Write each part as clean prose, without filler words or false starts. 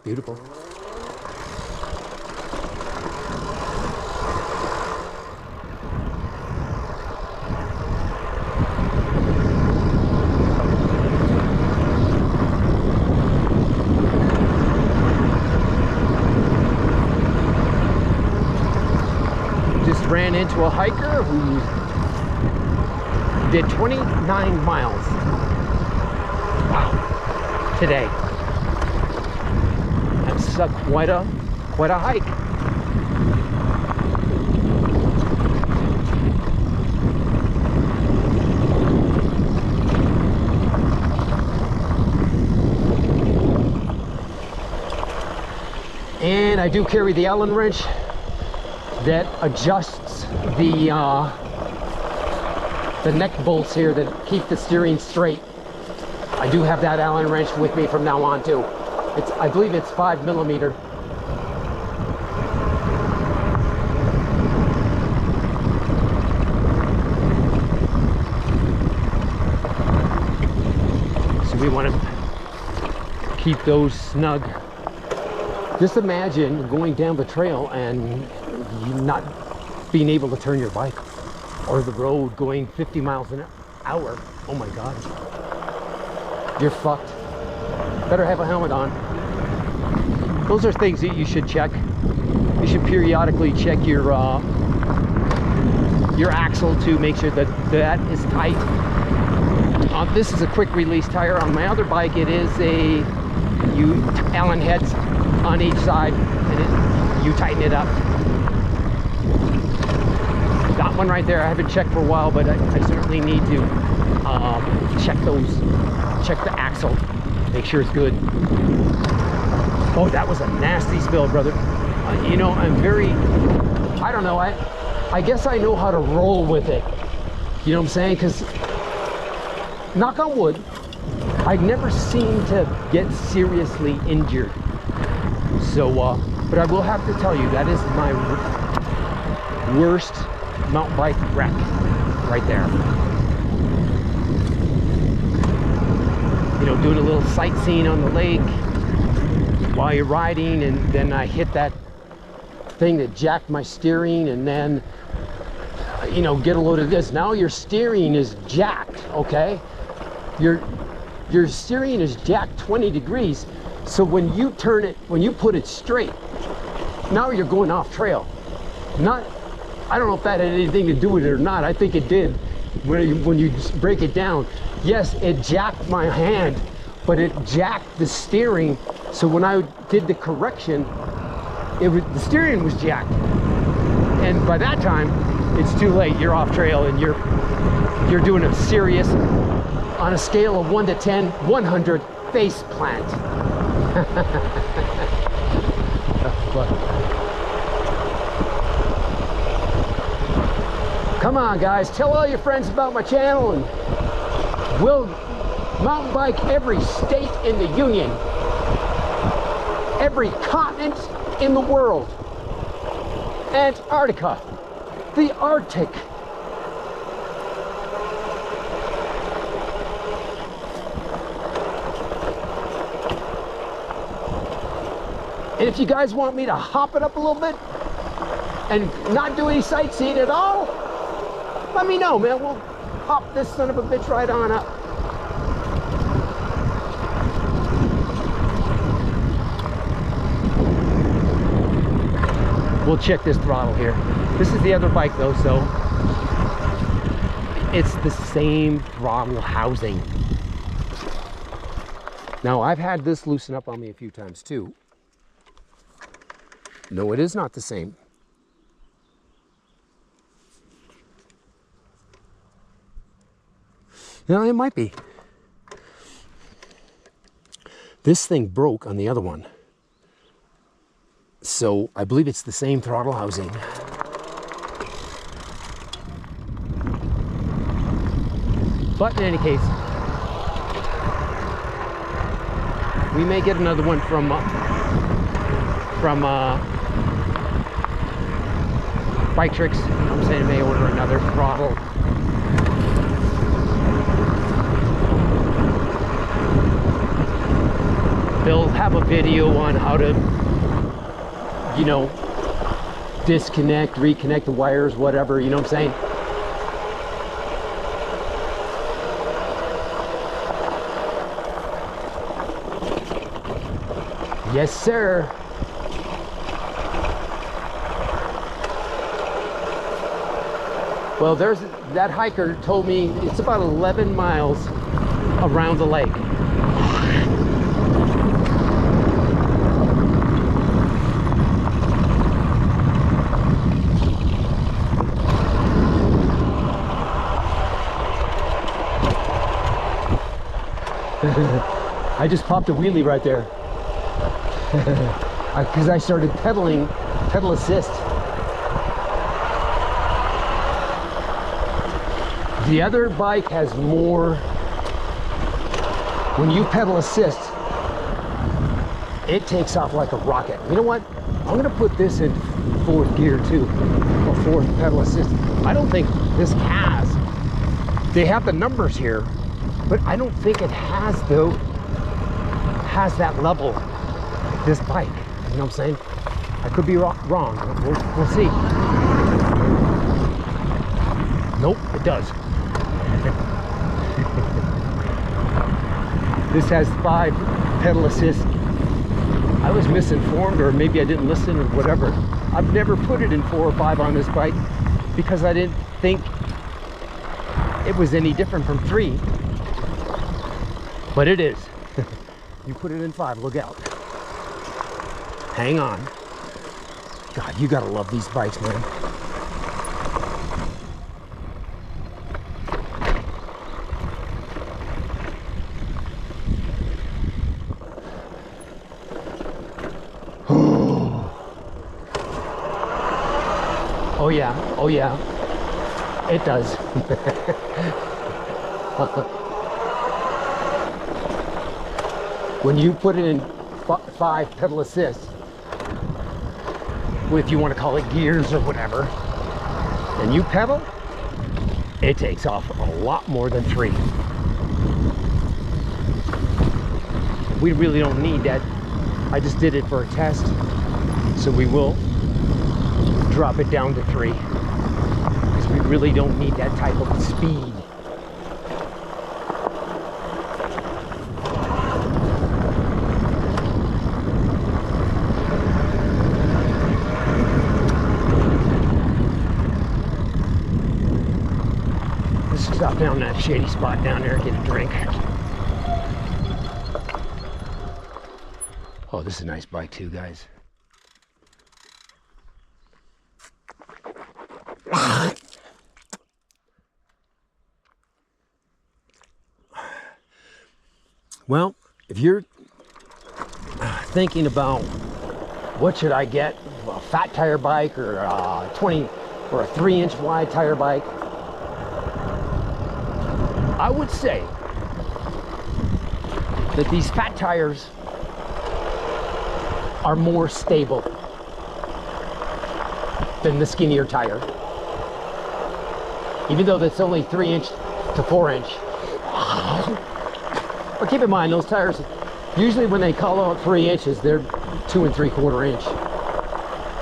Beautiful. Just ran into a hiker who did 29 miles. Wow. Today. That's quite a hike. And I do carry the Allen wrench that adjusts the neck bolts here that keep the steering straight. I do have that Allen wrench with me from now on too. I believe it's 5mm. So we want to keep those snug. Just imagine going down the trail and you not being able to turn your bike, or the road going 50 miles an hour. Oh my God. You're fucked. Better have a helmet on. Those are things that you should check. You should periodically check your axle to make sure that that is tight. This is a quick release tire. On my other bike, it is Allen heads on each side, and you tighten it up. Got one right there. I haven't checked for a while, but I certainly need to check the axle, make sure it's good. Oh, that was a nasty spill, brother. You know, I don't know, I guess I know how to roll with it. You know what I'm saying? Because, knock on wood, I never seem to get seriously injured. So, but I will have to tell you, that is my worst mountain bike wreck right there. You know, doing a little sightseeing on the lake while you're riding, and then I hit that thing that jacked my steering, and then, you know, get a load of this. Now your steering is jacked, okay? Your steering is jacked 20 degrees. So when you turn it, when you put it straight, now you're going off trail. I don't know if that had anything to do with it or not. I think it did when you break it down. Yes, it jacked my hand, but it jacked the steering. So when I did the correction, the steering was jacked. And by that time, it's too late. You're off trail, and you're doing a serious, on a scale of 1 to 10, 100 face plant. Come on, guys, tell all your friends about my channel, and we'll mountain bike every state in the Union, every continent in the world, Antarctica, the Arctic. And if you guys want me to hop it up a little bit and not do any sightseeing at all, let me know, man. We'll hop this son of a bitch right on up. We'll check this throttle here. This is the other bike though, so it's the same throttle housing. Now, I've had this loosen up on me a few times too. No, it is not the same. No, it might be. This thing broke on the other one. So I believe it's the same throttle housing. But in any case, we may get another one from Bike Tricks. I'm saying I may order another throttle. they'll have a video on how to, you know, disconnect, reconnect the wires, whatever, you know what I'm saying? Yes, sir. Well, that hiker told me it's about 11 miles around the lake. I just popped a wheelie right there because I started pedaling, pedal assist. The other bike has more. When you pedal assist, it takes off like a rocket. You know what? I'm gonna put this in fourth gear too, or fourth pedal assist. I don't think this has. They have the numbers here, but I don't think it has that level. This bike, you know what I'm saying? I could be wrong. We'll see. Nope, it does. This has 5 pedal assist. I was misinformed, or maybe I didn't listen, or whatever. I've never put it in 4 or 5 on this bike because I didn't think it was any different from 3. But it is. You put it in 5, look out. Hang on. God, you gotta love these bikes, man. Oh yeah, oh yeah, it does. When you put it in 5 pedal assist, if you want to call it gears or whatever, and you pedal, it takes off a lot more than 3. We really don't need that. I just did it for a test, so we will drop it down to 3 because we really don't need that type of speed. Let's stop down that shady spot down there and get a drink. Oh, this is a nice bike too, guys. Well, if you're thinking about what should I get, a fat tire bike or a 20 or a 3-inch wide tire bike, I would say that these fat tires are more stable than the skinnier tire. Even though that's only 3-inch to 4-inch. But keep in mind, those tires, usually when they call out 3 inches, they're 2 3/4 inch.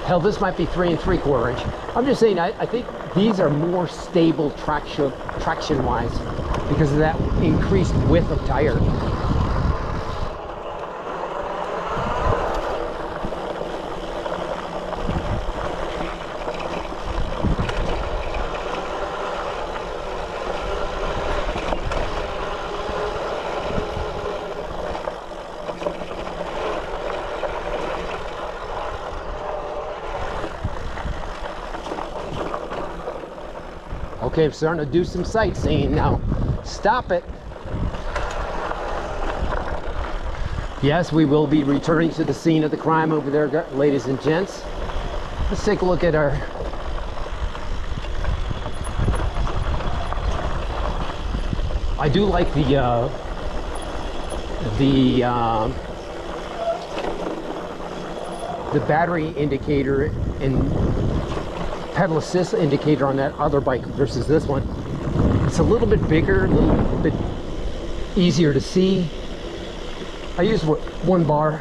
Hell, this might be 3 3/4 inch. I'm just saying, I think these are more stable traction-wise because of that increased width of tire. Okay, I'm starting to do some sightseeing now. Stop it. Yes, we will be returning to the scene of the crime over there, ladies and gents. Let's take a look at our I do like the battery indicator and pedal assist indicator on that other bike versus this one. It's a little bit bigger, a little bit easier to see. I use one bar.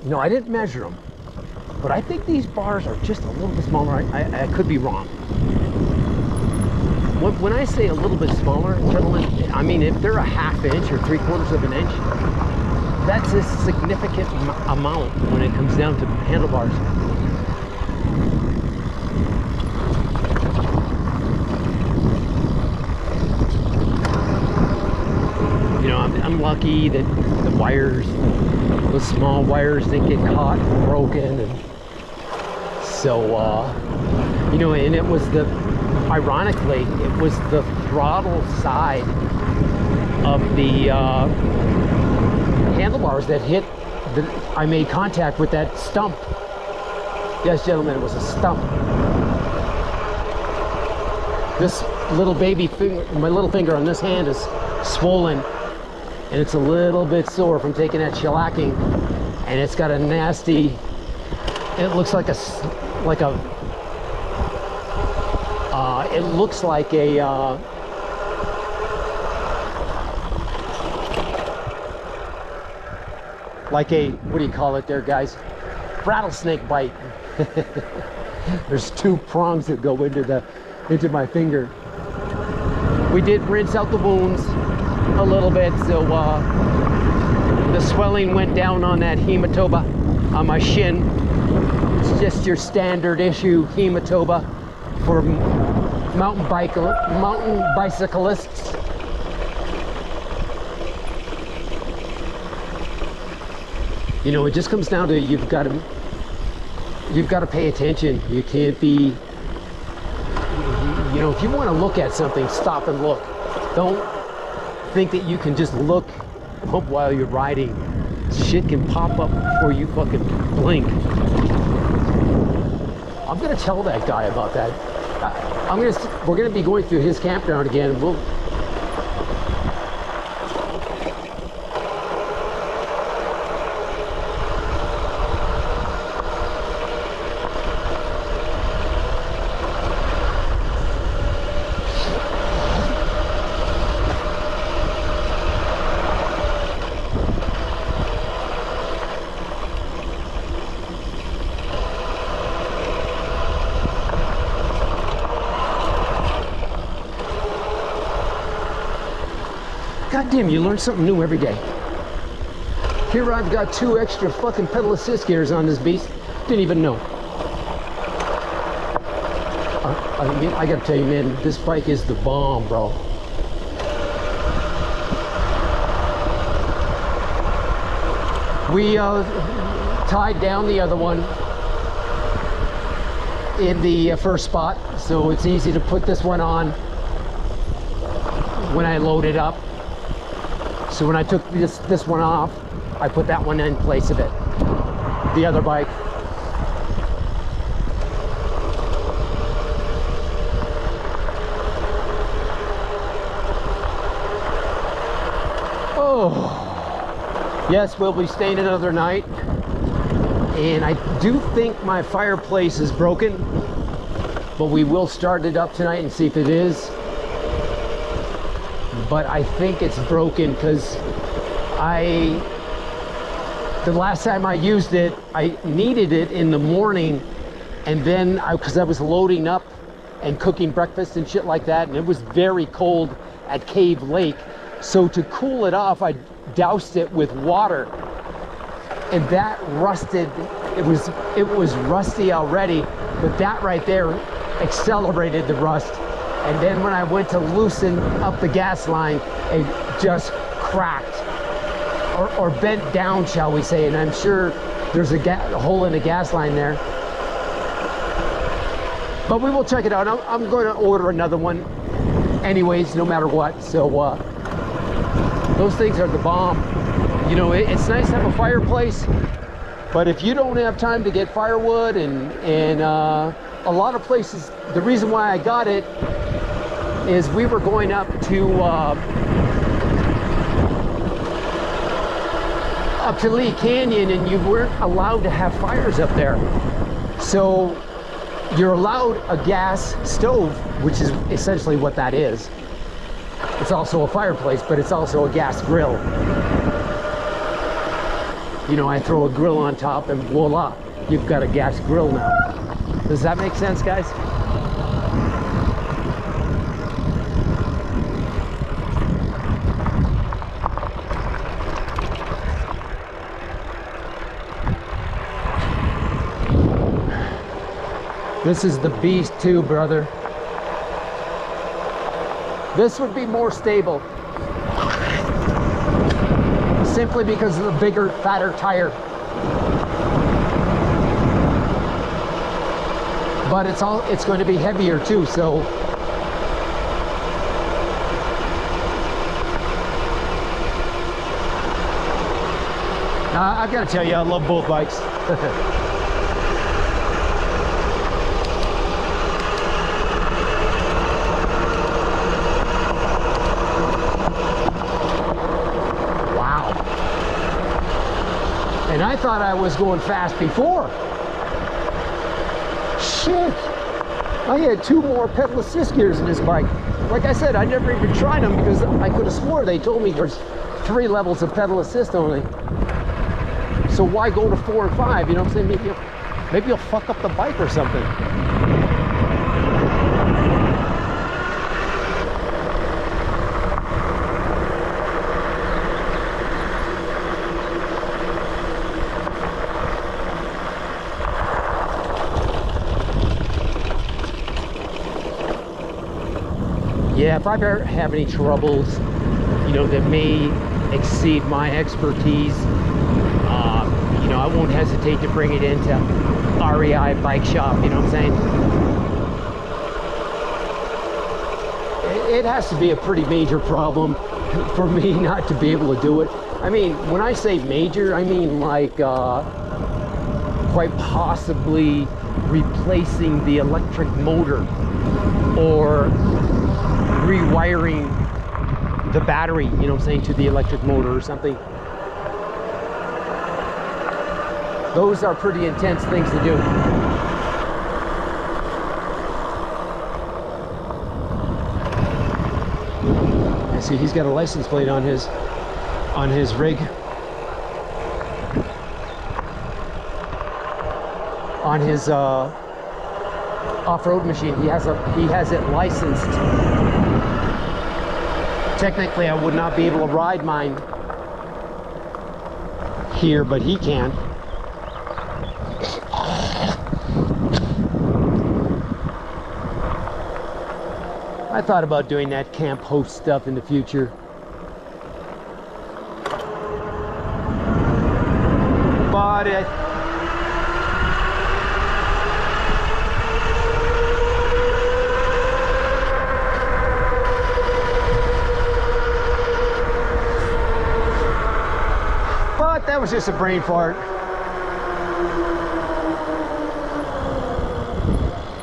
No, I didn't measure them, but I think these bars are just a little bit smaller. I could be wrong. When I say a little bit smaller, gentlemen, I mean if they're a ½ inch or 3/4 of an inch, that's a significant amount when it comes down to handlebars. You know, I'm lucky that the wires, those small wires, didn't get caught and broken, and so you know, and it was ironically, it was the throttle side of the handlebars that hit. I made contact with that stump. Yes, gentlemen, it was a stump. This little baby finger, my little finger on this hand is swollen, and it's a little bit sore from taking that shellacking, and it's got a nasty, it looks like a it looks like a what do you call it there, guys? Rattlesnake bite. There's 2 prongs that go into my finger. We did rinse out the wounds a little bit, so the swelling went down on that hematoma on my shin. It's just your standard issue hematoma for mountain bicyclists. You know, it just comes down to you've got to pay attention. You can't be, you know, if you want to look at something, stop and look. Don't think that you can just look while you're riding. Shit can pop up before you fucking blink. I'm gonna tell that guy about that. We're gonna be going through his campground again. God damn, you learn something new every day. Here I've got 2 extra fucking pedal assist gears on this beast. Didn't even know. I gotta tell you, man, this bike is the bomb, bro. We tied down the other one in the first spot, so it's easy to put this one on when I load it up. So when I took this one off, I put that one in place of it, the other bike. Oh, yes, we'll be staying another night. And I do think my fireplace is broken, but we will start it up tonight and see if it is. But I think it's broken because the last time I used it, I needed it in the morning, and then because I was loading up and cooking breakfast and shit like that, and it was very cold at Cave Lake. So to cool it off, I doused it with water, and that rusted. It was rusty already, but that right there accelerated the rust. And then when I went to loosen up the gas line, it just cracked or bent down, shall we say. And I'm sure there's a hole in the gas line there. But we will check it out. I'm going to order another one anyways, no matter what. So those things are the bomb. You know, it's nice to have a fireplace, but if you don't have time to get firewood and a lot of places, the reason why I got it is we were going up to Lee Canyon, and you weren't allowed to have fires up there. So you're allowed a gas stove, which is essentially what that is. It's also a fireplace, but it's also a gas grill. You know, I throw a grill on top and voila, you've got a gas grill now. Does that make sense, guys? This is the beast too, brother. This would be more stable. Simply because of the bigger, fatter tire. But it's going to be heavier too, so. I've got to tell you, I love both bikes. And I thought I was going fast before. Shit. I had 2 more pedal assist gears in this bike. Like I said, I never even tried them because I could have swore they told me there's 3 levels of pedal assist only. So why go to 4 and 5? You know what I'm saying? Maybe you'll fuck up the bike or something. Yeah, if I ever have any troubles, you know, that may exceed my expertise, you know, I won't hesitate to bring it into REI Bike Shop, you know what I'm saying? It has to be a pretty major problem for me not to be able to do it. I mean, when I say major, I mean like quite possibly replacing the electric motor or rewiring the battery, you know what I'm saying, to the electric motor or something. Those are pretty intense things to do. I see he's got a license plate on his rig. On his off-road machine, he has it licensed. Technically, I would not be able to ride mine here, but he can. I thought about doing that camp host stuff in the future. But that was just a brain fart.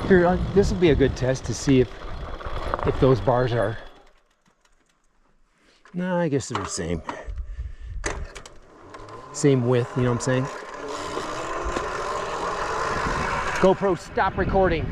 Here, this will be a good test to see if those bars are. No, I guess they're the same. Same width, you know what I'm saying? GoPro, stop recording.